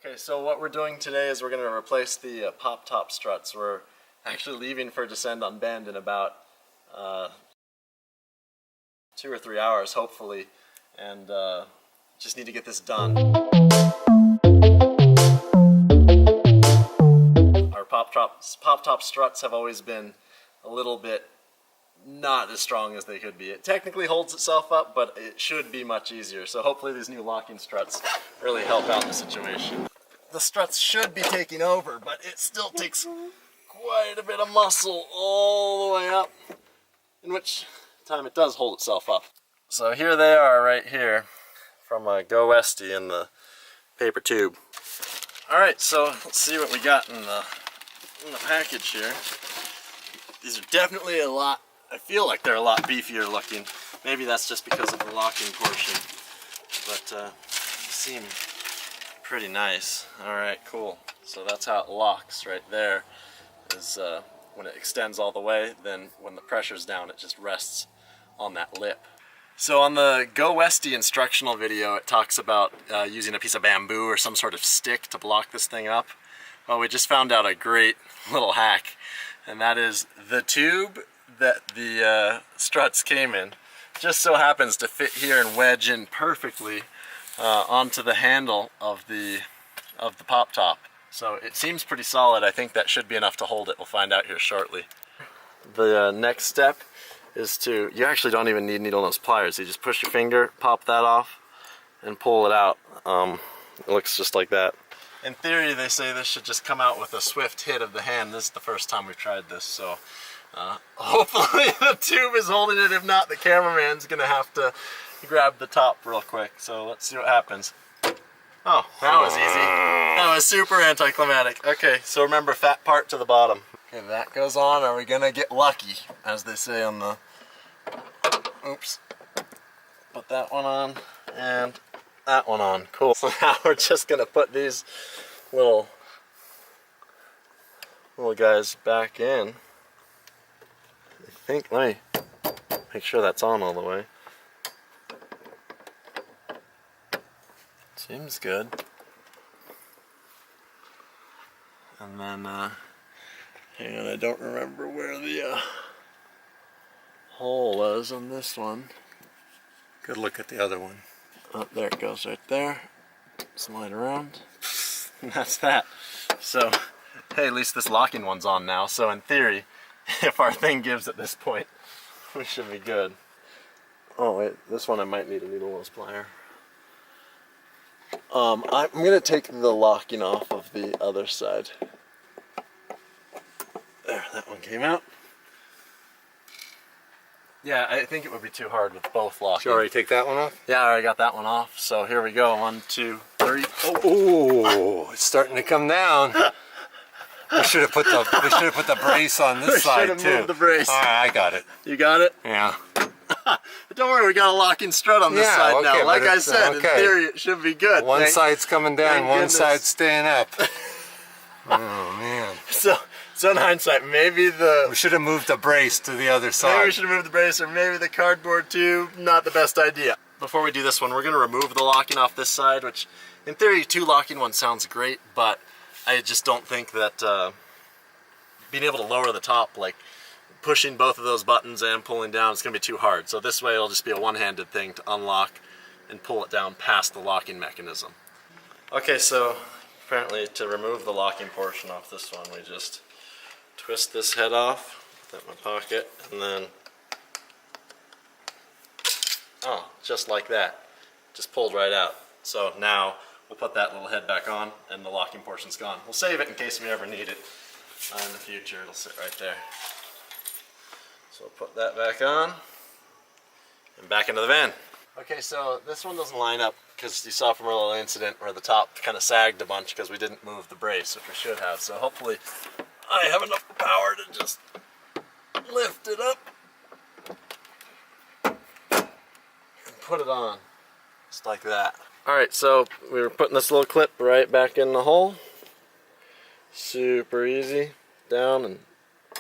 Okay, so what we're doing today is we're going to replace the pop-top struts. We're actually leaving for Descend on Bend in about 2 or 3 hours, hopefully, and just need to get this done. Our pop-top struts have always been a little bit not as strong as they could be. It technically holds itself up, but it should be much easier. So hopefully these new locking struts really help out the situation. The struts should be taking over, but it still takes quite a bit of muscle all the way up, in which time it does hold itself up. So here they are right here from Go Westy in the paper tube. Alright, so let's see what we got in the package here. These are definitely a lot, I feel like they're a lot beefier looking. Maybe that's just because of the locking portion, but seem pretty nice. Alright, cool. So that's how it locks right there, is when it extends all the way, then when the pressure's down it just rests on that lip. So on the Go Westy instructional video it talks about using a piece of bamboo or some sort of stick to block this thing up. Well, we just found out a great little hack, and that is the tube that the struts came in just so happens to fit here and wedge in perfectly onto the handle of the pop top. So it seems pretty solid. I think that should be enough to hold it. We'll find out here shortly. The next step is you actually don't even need needle nose pliers. You just push your finger, pop that off, and pull it out. It looks just like that. In theory, they say this should just come out with a swift hit of the hand. This is the first time we've tried this, so hopefully the tube is holding it. If not, the cameraman's gonna have to grab the top real quick. So let's see what happens. Oh, that was easy. That was super anticlimactic. Okay, so remember, fat part to the bottom. Okay, that goes on. Are we gonna get lucky, as they say on the... Oops. Put that one on, and that one on. Cool. So now we're just gonna put these little guys back in. I think, let me make sure that's on all the way. Seems good. And then, hang on, I don't remember where the hole was on this one. Good look at the other one. Oh, there it goes right there. Slide around. And that's that. So, hey, at least this locking one's on now. So in theory, if our thing gives at this point, we should be good. Oh wait, this one I might need a needle nose plier. I'm gonna take the locking off of the other side. There, that one came out. Yeah, I think it would be too hard with both locking. Did you already take that one off? Yeah, I already got that one off. So here we go. 1, 2, 3. Oh, it's starting to come down. We should have put the brace on this side too. We should have moved the brace. All right, I got it. You got it? Yeah. Don't worry, we got a locking strut on this side okay, now. Like I said, okay. in theory it should be good. One side's coming down, one goodness. side's staying up. Oh man. So in hindsight, maybe we should have moved the brace to the other side. Maybe we should have moved the brace, or maybe the cardboard tube. Not the best idea. Before we do this one, we're going to remove the locking off this side, which in theory 2 locking ones sounds great, but I just don't think that being able to lower the top, like pushing both of those buttons and pulling down, it's going to be too hard. So this way it'll just be a one-handed thing to unlock and pull it down past the locking mechanism. Okay, so apparently to remove the locking portion off this one, we just twist this head off, put that in my pocket, and then, oh, just like that, just pulled right out. So now we'll put that little head back on and the locking portion's gone. We'll save it in case we ever need it in the future. It'll sit right there. So we'll put that back on and back into the van. Okay, so this one doesn't line up because you saw from our little incident where the top kind of sagged a bunch because we didn't move the brace, which we should have. So hopefully I have enough power to just lift it up and put it on, just like that. Alright, so we were putting this little clip right back in the hole. Super easy. Down and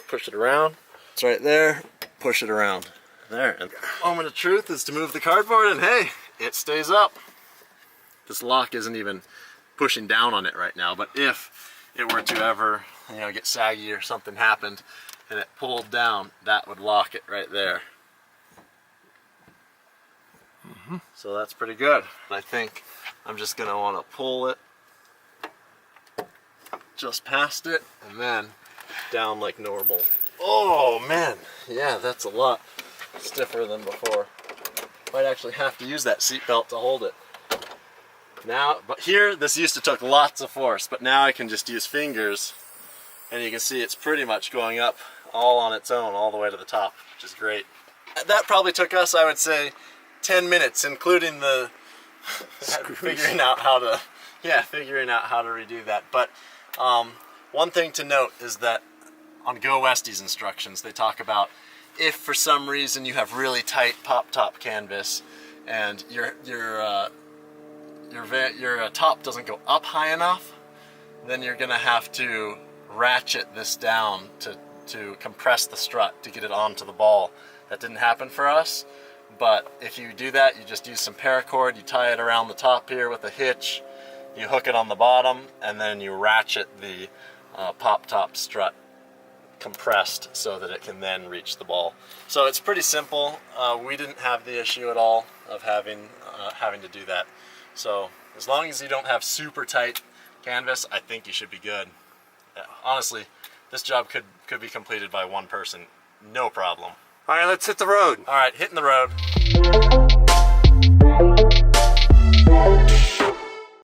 push it around. It's right there, push it around. There, and the moment of truth is to move the cardboard, and hey, it stays up. This lock isn't even pushing down on it right now, but if it were to ever, you know, get saggy or something happened and it pulled down, that would lock it right there. So that's pretty good. I think I'm just gonna want to pull it just past it and then down like normal. Oh man, yeah, that's a lot stiffer than before. Might actually have to use that seat belt to hold it. Now, but here, this used to take lots of force, but now I can just use fingers, and you can see it's pretty much going up all on its own, all the way to the top, which is great. That probably took us, I would say, 10 minutes, including the figuring out how to redo that. But one thing to note is that on Go Westie's instructions, they talk about if for some reason you have really tight pop-top canvas and your top doesn't go up high enough, then you're gonna have to ratchet this down to compress the strut to get it onto the ball. That didn't happen for us, but if you do that, you just use some paracord, you tie it around the top here with a hitch, you hook it on the bottom, and then you ratchet the pop-top strut compressed so that it can then reach the ball. So it's pretty simple. We didn't have the issue at all of having to do that. So as long as you don't have super tight canvas, I think you should be good. Honestly, this job could be completed by one person, no problem. All right, let's hit the road. All right, hitting the road.